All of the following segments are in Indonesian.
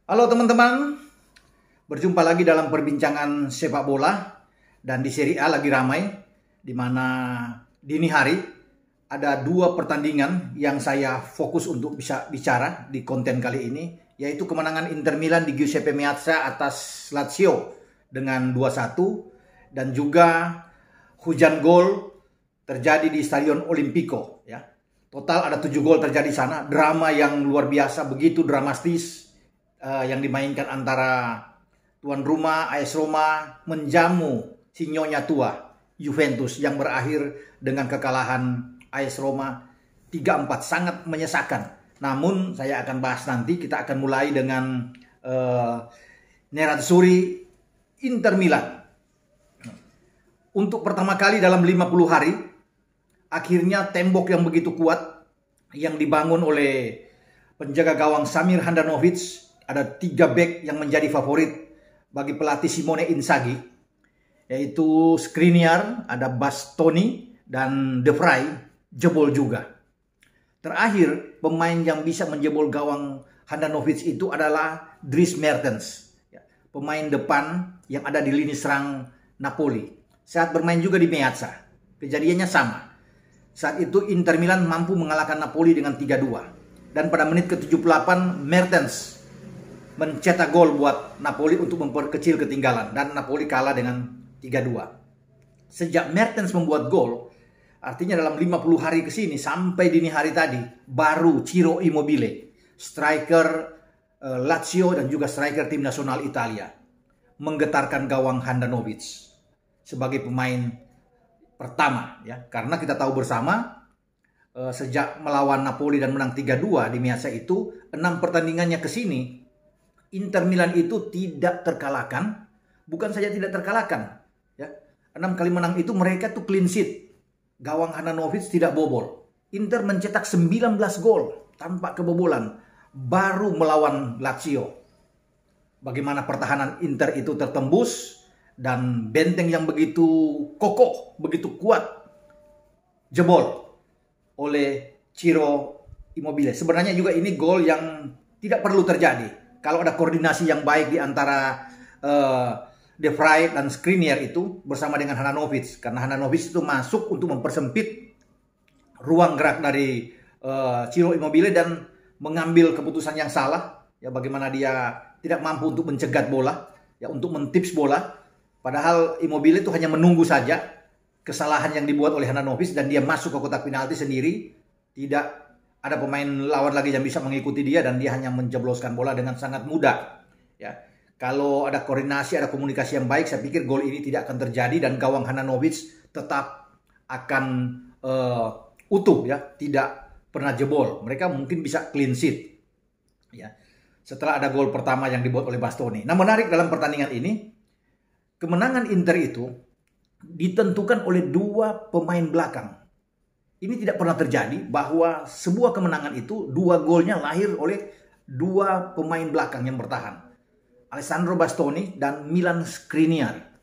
Halo teman-teman, berjumpa lagi dalam perbincangan sepak bola dan di Serie A lagi ramai, di mana dini hari ada dua pertandingan yang saya fokus untuk bisa bicara di konten kali ini, yaitu kemenangan Inter Milan di Giuseppe Meazza atas Lazio dengan 2-1 dan juga hujan gol terjadi di Stadion Olimpico ya. Total ada 7 gol terjadi di sana, drama yang luar biasa, begitu dramatis yang dimainkan antara tuan rumah AS Roma menjamu si nyonya tua Juventus yang berakhir dengan kekalahan AS Roma 3-4, sangat menyesakan. Namun saya akan bahas nanti, kita akan mulai dengan Nerazzurri Inter Milan. Untuk pertama kali dalam 50 hari, akhirnya tembok yang begitu kuat yang dibangun oleh penjaga gawang Samir Handanovic. Ada 3 back yang menjadi favorit bagi pelatih Simone Inzaghi, yaitu Skriniar, ada Bastoni, dan De Vrij jebol juga. Terakhir, pemain yang bisa menjebol gawang Handanovic itu adalah Dries Mertens, pemain depan yang ada di lini serang Napoli. Saat bermain juga di Meazza, kejadiannya sama. Saat itu Inter Milan mampu mengalahkan Napoli dengan 3-2. Dan pada menit ke-78, Mertens mencetak gol buat Napoli untuk memperkecil ketinggalan, dan Napoli kalah dengan 3-2. Sejak Mertens membuat gol, artinya dalam 50 hari ke sini sampai dini hari tadi, baru Ciro Immobile, striker Lazio dan juga striker tim nasional Italia, menggetarkan gawang Handanovic sebagai pemain pertama ya. Karena kita tahu bersama sejak melawan Napoli dan menang 3-2 di Meazza itu, 6 pertandingannya ke sini Inter Milan itu tidak terkalahkan. Bukan saja tidak terkalahkan ya. 6 kali menang itu mereka tuh clean sheet. Gawang Handanovic tidak bobol. Inter mencetak 19 gol tanpa kebobolan baru melawan Lazio. Bagaimana pertahanan Inter itu tertembus dan benteng yang begitu kokoh, begitu kuat jebol oleh Ciro Immobile. Sebenarnya juga ini gol yang tidak perlu terjadi kalau ada koordinasi yang baik di antara De Vrij dan Skriniar itu bersama dengan Handanovic. Karena Handanovic itu masuk untuk mempersempit ruang gerak dari Ciro Immobile dan mengambil keputusan yang salah. Ya, bagaimana dia tidak mampu untuk mencegat bola, ya, untuk mentips bola. Padahal Immobile itu hanya menunggu saja kesalahan yang dibuat oleh Handanovic dan dia masuk ke kotak penalti sendiri. Tidak ada pemain lawan lagi yang bisa mengikuti dia dan dia hanya menjebloskan bola dengan sangat mudah. Ya, kalau ada koordinasi, ada komunikasi yang baik, saya pikir gol ini tidak akan terjadi dan gawang Handanovic tetap akan utuh ya, tidak pernah jebol. Mereka mungkin bisa clean sheet. Ya. Setelah ada gol pertama yang dibuat oleh Bastoni. Nah, menarik dalam pertandingan ini, kemenangan Inter itu ditentukan oleh 2 pemain belakang. Ini tidak pernah terjadi bahwa sebuah kemenangan itu 2 golnya lahir oleh 2 pemain belakang yang bertahan. Alessandro Bastoni dan Milan Skriniar.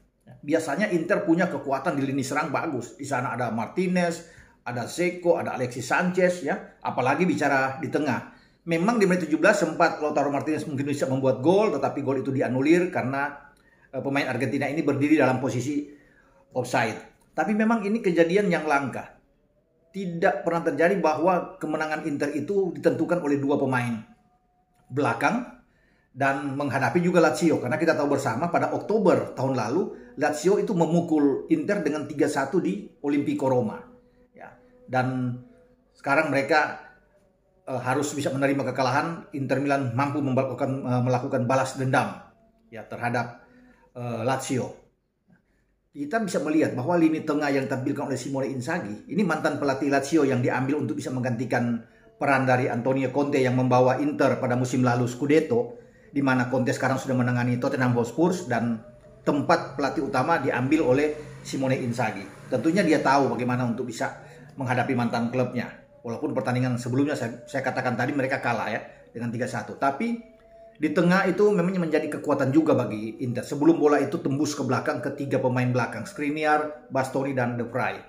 Biasanya Inter punya kekuatan di lini serang bagus. Di sana ada Martinez, ada Dzeko, ada Alexis Sanchez ya. Apalagi bicara di tengah. Memang di menit 17 sempat Lautaro Martinez mungkin bisa membuat gol, tetapi gol itu dianulir karena pemain Argentina ini berdiri dalam posisi offside. Tapi memang ini kejadian yang langka. Tidak pernah terjadi bahwa kemenangan Inter itu ditentukan oleh 2 pemain belakang dan menghadapi juga Lazio. Karena kita tahu bersama pada Oktober tahun lalu Lazio itu memukul Inter dengan 3-1 di Olimpico Roma. Ya. Dan sekarang mereka harus bisa menerima kekalahan. Inter Milan mampu melakukan balas dendam ya terhadap Lazio. Kita bisa melihat bahwa lini tengah yang ditampilkan oleh Simone Inzaghi, ini mantan pelatih Lazio yang diambil untuk bisa menggantikan peran dari Antonio Conte yang membawa Inter pada musim lalu Scudetto, di mana Conte sekarang sudah menangani Tottenham Hotspur dan tempat pelatih utama diambil oleh Simone Inzaghi. Tentunya dia tahu bagaimana untuk bisa menghadapi mantan klubnya. Walaupun pertandingan sebelumnya saya katakan tadi mereka kalah ya dengan 3-1. Tapi di tengah itu memang menjadi kekuatan juga bagi Inter. Sebelum bola itu tembus ke belakang ke 3 pemain belakang, Skriniar, Bastoni, dan De Vrij.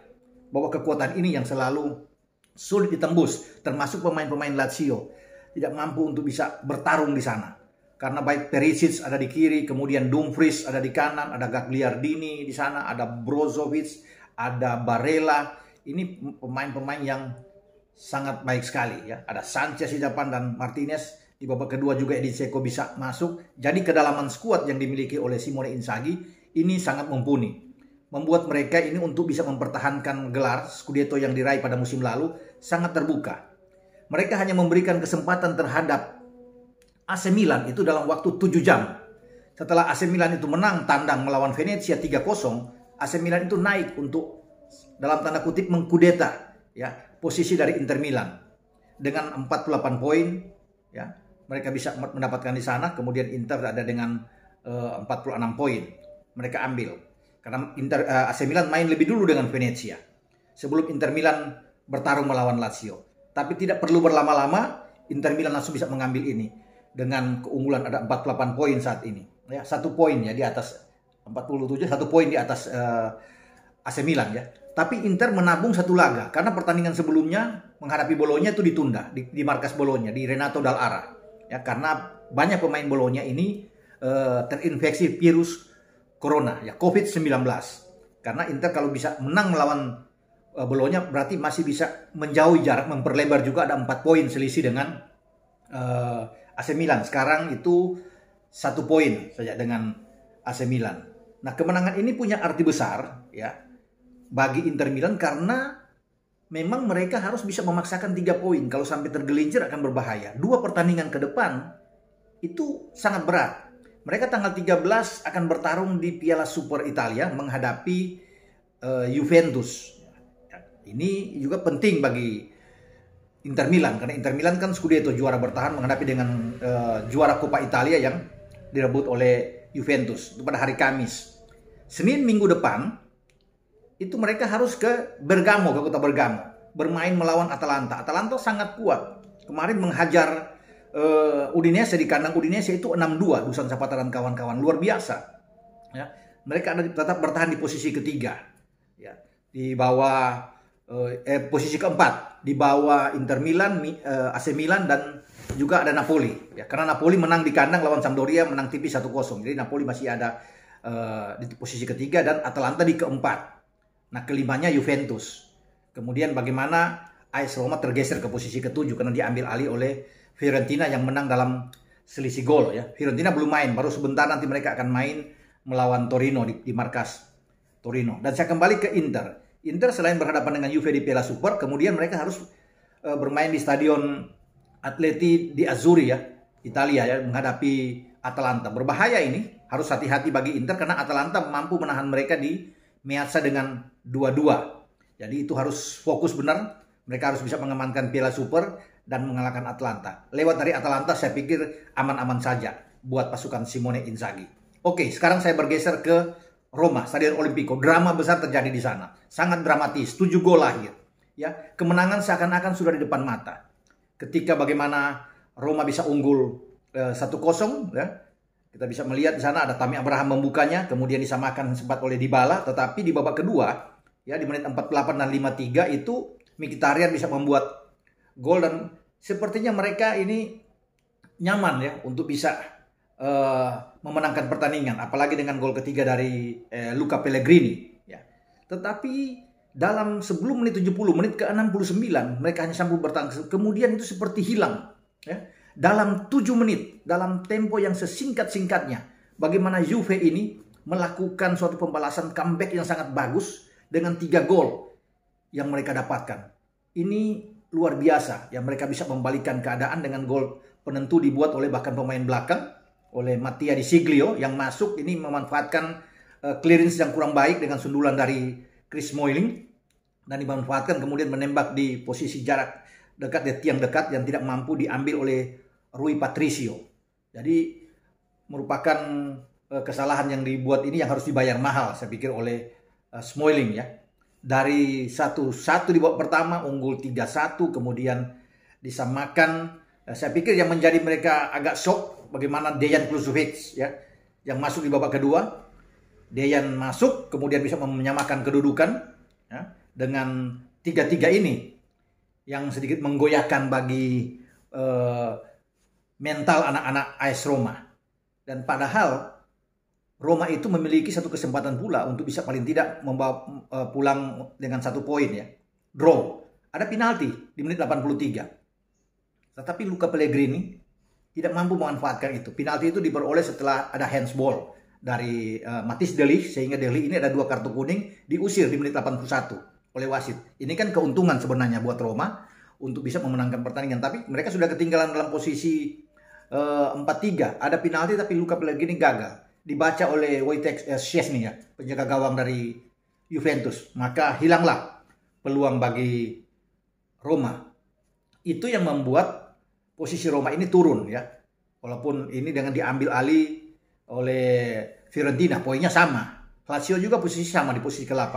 Bahwa kekuatan ini yang selalu sulit ditembus, termasuk pemain-pemain Lazio tidak mampu untuk bisa bertarung di sana. karena baik Perisic ada di kiri, kemudian Dumfries ada di kanan, ada Gagliardini di sana, ada Brozovic, ada Barella. Ini pemain-pemain yang sangat baik sekali ya. Ada Sanchez di depan dan Martinez. Di babak kedua juga Edin Dzeko bisa masuk. Jadi kedalaman skuad yang dimiliki oleh Simone Inzaghi ini sangat mumpuni. Membuat mereka ini untuk bisa mempertahankan gelar Scudetto yang diraih pada musim lalu sangat terbuka. Mereka hanya memberikan kesempatan terhadap AC Milan itu dalam waktu 7 jam. Setelah AC Milan itu menang tandang melawan Venezia 3-0, AC Milan itu naik untuk dalam tanda kutip mengkudeta ya posisi dari Inter Milan dengan 48 poin ya. Mereka bisa mendapatkan di sana, kemudian Inter ada dengan 46 poin. Mereka ambil karena AC Milan main lebih dulu dengan Venezia sebelum Inter Milan bertarung melawan Lazio. Tapi tidak perlu berlama-lama, Inter Milan langsung bisa mengambil ini. Dengan keunggulan ada 48 poin saat ini. Ya, 1 poin ya di atas 47, 1 poin di atas AC Milan ya. Tapi Inter menabung 1 laga karena pertandingan sebelumnya menghadapi Bologna itu ditunda di markas Bologna di Renato Dall'Ara. Ya, karena banyak pemain Bologna ini terinfeksi virus corona ya, COVID-19. Karena Inter kalau bisa menang melawan Bologna berarti masih bisa menjauhi jarak, memperlebar juga, ada 4 poin selisih dengan AC Milan. Sekarang itu 1 poin saja dengan AC Milan. Nah, kemenangan ini punya arti besar ya bagi Inter Milan karena memang mereka harus bisa memaksakan 3 poin. Kalau sampai tergelincir akan berbahaya. 2 pertandingan ke depan itu sangat berat. Mereka tanggal 13 akan bertarung di Piala Super Italia menghadapi Juventus. Ini juga penting bagi Inter Milan karena Inter Milan kan Scudetto juara bertahan menghadapi dengan juara Coppa Italia yang direbut oleh Juventus itu pada hari Kamis. Senin minggu depan itu mereka harus ke Bergamo, ke kota Bergamo, bermain melawan Atalanta. Atalanta sangat kuat. Kemarin menghajar Udinese di kandang Udinese itu 6-2, Dusan Zapata dan kawan-kawan, luar biasa. Ya, mereka tetap bertahan di posisi ketiga. Ya, di bawah posisi keempat di bawah Inter Milan, AC Milan dan juga ada Napoli ya, karena Napoli menang di kandang lawan Sampdoria, menang tipis 1-0. Jadi Napoli masih ada di posisi ketiga dan Atalanta di keempat. Nah, kelimanya Juventus. Kemudian bagaimana AS Roma tergeser ke posisi ketujuh karena diambil alih oleh Fiorentina yang menang dalam selisih gol ya. Fiorentina belum main, baru sebentar nanti mereka akan main melawan Torino di markas Torino. Dan saya kembali ke Inter. Inter selain berhadapan dengan Juve di Piala Super, kemudian mereka harus bermain di Stadion Atleti di Azzurri ya, Italia ya, menghadapi Atalanta. Berbahaya ini, harus hati-hati bagi Inter karena Atalanta mampu menahan mereka di Meazza dengan 2-2. Jadi itu harus fokus benar, mereka harus bisa mengamankan Piala Super dan mengalahkan Atalanta. Lewat dari Atalanta saya pikir aman-aman saja buat pasukan Simone Inzaghi. Oke, sekarang saya bergeser ke Roma, Stadion Olimpico. Drama besar terjadi di sana. Sangat dramatis. 7 gol lahir. Ya, kemenangan seakan-akan sudah di depan mata. Ketika bagaimana Roma bisa unggul 1-0 ya. Kita bisa melihat di sana ada Tammy Abraham membukanya, kemudian disamakan sempat oleh Dybala, tetapi di babak kedua ya di menit 48 dan 53 itu Mkhitaryan bisa membuat gol dan sepertinya mereka ini nyaman ya untuk bisa memenangkan pertandingan, apalagi dengan gol ketiga dari Luca Pellegrini ya. Tetapi dalam sebelum menit 70, menit ke-69 mereka hanya sambung bertahan, kemudian itu seperti hilang ya. Dalam 7 menit, dalam tempo yang sesingkat-singkatnya, bagaimana Juve ini melakukan suatu pembalasan comeback yang sangat bagus dengan 3 gol yang mereka dapatkan. Ini luar biasa ya, mereka bisa membalikan keadaan dengan gol penentu dibuat oleh bahkan pemain belakang, oleh Mattia Di Siglio yang masuk ini memanfaatkan clearance yang kurang baik dengan sundulan dari Chris Smalling dan dimanfaatkan kemudian menembak di posisi jarak dekat di tiang dekat yang tidak mampu diambil oleh Rui Patricio. Jadi merupakan kesalahan yang dibuat ini yang harus dibayar mahal saya pikir oleh Smalling ya. Dari 1-1 di babak pertama unggul 3-1 kemudian disamakan. Saya pikir yang menjadi mereka agak shock bagaimana Dejan Kluzovic ya yang masuk di babak kedua. Dejan masuk kemudian bisa menyamakan kedudukan ya, dengan 3-3 ini yang sedikit menggoyahkan bagi mental anak-anak AS Roma. Dan padahal Roma itu memiliki satu kesempatan pula untuk bisa paling tidak membawa pulang dengan 1 poin ya. Draw. Ada penalti di menit 83. Tetapi Luca Pellegrini tidak mampu memanfaatkan itu. Penalti itu diperoleh setelah ada handsball dari Matthijs de Ligt, sehingga de Ligt ini ada 2 kartu kuning, diusir di menit 81 oleh wasit. Ini kan keuntungan sebenarnya buat Roma untuk bisa memenangkan pertandingan. Tapi mereka sudah ketinggalan dalam posisi 4-3. Ada penalti tapi Luca Pellegrini gagal. Dibaca oleh Wojciech Szczęsny ya, penjaga gawang dari Juventus. Maka hilanglah peluang bagi Roma. Itu yang membuat posisi Roma ini turun ya. Walaupun ini dengan diambil alih oleh Fiorentina, poinnya sama. Lazio juga posisi sama di posisi ke-8.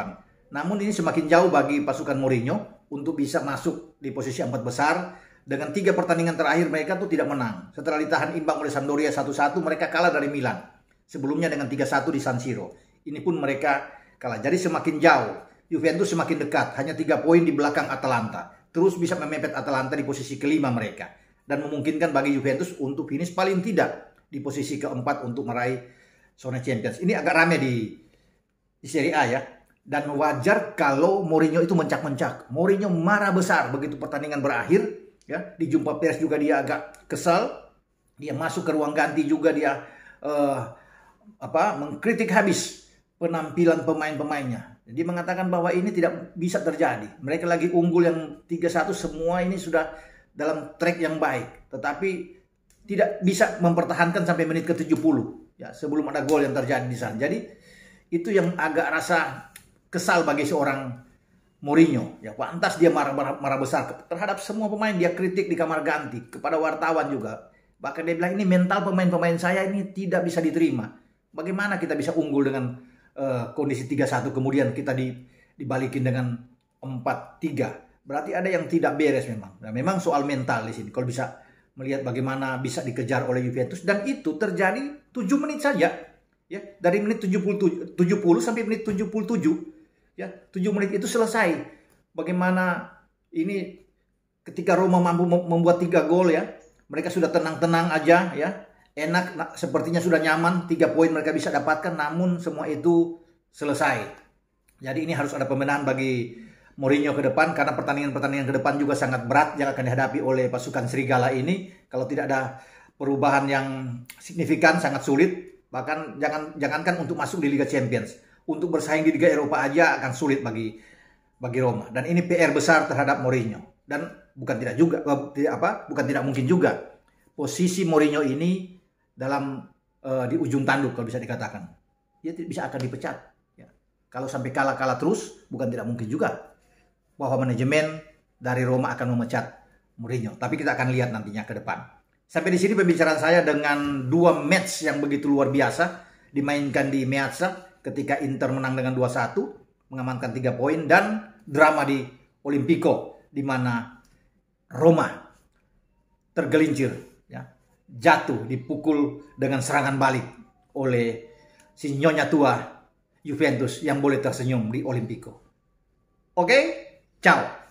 Namun ini semakin jauh bagi pasukan Mourinho untuk bisa masuk di posisi 4 besar. Dengan 3 pertandingan terakhir mereka tuh tidak menang. Setelah ditahan imbang oleh Sampdoria 1-1, mereka kalah dari Milan. Sebelumnya dengan 3-1 di San Siro. Ini pun mereka kalah. Jadi semakin jauh. Juventus semakin dekat. Hanya 3 poin di belakang Atalanta. Terus bisa memepet Atalanta di posisi ke-5 mereka. Dan memungkinkan bagi Juventus untuk finish paling tidak di posisi ke-4 untuk meraih zona Champions. Ini agak rame di Serie A ya. Dan wajar kalau Mourinho itu mencak-mencak. Mourinho marah besar begitu pertandingan berakhir. Ya, di jumpa pers juga dia agak kesal. Dia masuk ke ruang ganti juga dia mengkritik habis penampilan pemain-pemainnya. Dia mengatakan bahwa ini tidak bisa terjadi. Mereka lagi unggul yang 3-1, semua ini sudah dalam track yang baik. Tetapi tidak bisa mempertahankan sampai menit ke-70. Ya, sebelum ada gol yang terjadi di sana. Jadi itu yang agak rasa kesal bagi seorang Mourinho. Ya, pantas dia marah besar terhadap semua pemain. Dia kritik di kamar ganti, kepada wartawan juga. Bahkan dia bilang ini mental pemain-pemain saya ini tidak bisa diterima. Bagaimana kita bisa unggul dengan kondisi 3-1 kemudian kita dibalikin dengan 4-3. Berarti ada yang tidak beres memang. Nah, memang soal mental di sini. Kalau bisa melihat bagaimana bisa dikejar oleh Juventus, dan itu terjadi 7 menit saja. Ya, dari menit 70 sampai menit 77. Ya, 7 menit itu selesai. Bagaimana ini ketika Roma mampu membuat 3 gol ya. Mereka sudah tenang-tenang aja ya. Enak, sepertinya sudah nyaman, 3 poin mereka bisa dapatkan, namun semua itu selesai. Jadi ini harus ada pembenahan bagi Mourinho ke depan, karena pertandingan-pertandingan ke depan juga sangat berat yang akan dihadapi oleh pasukan Serigala ini. Kalau tidak ada perubahan yang signifikan, sangat sulit. Bahkan jangankan untuk masuk di Liga Champions, untuk bersaing di Liga Eropa aja akan sulit bagi Roma. Dan ini PR besar terhadap Mourinho. Dan bukan tidak mungkin juga posisi Mourinho ini dalam di ujung tanduk kalau bisa dikatakan. Dia bisa akan dipecat. Ya. Kalau sampai kalah terus, bukan tidak mungkin juga bahwa manajemen dari Roma akan memecat Mourinho. Tapi kita akan lihat nantinya ke depan. Sampai di sini pembicaraan saya dengan 2 match yang begitu luar biasa dimainkan di Meazza ketika Inter menang dengan 2-1, mengamankan 3 poin, dan drama di Olimpico di mana Roma tergelincir, ya, jatuh, dipukul dengan serangan balik oleh si nyonya tua Juventus yang boleh tersenyum di Olimpico. Oke, ciao.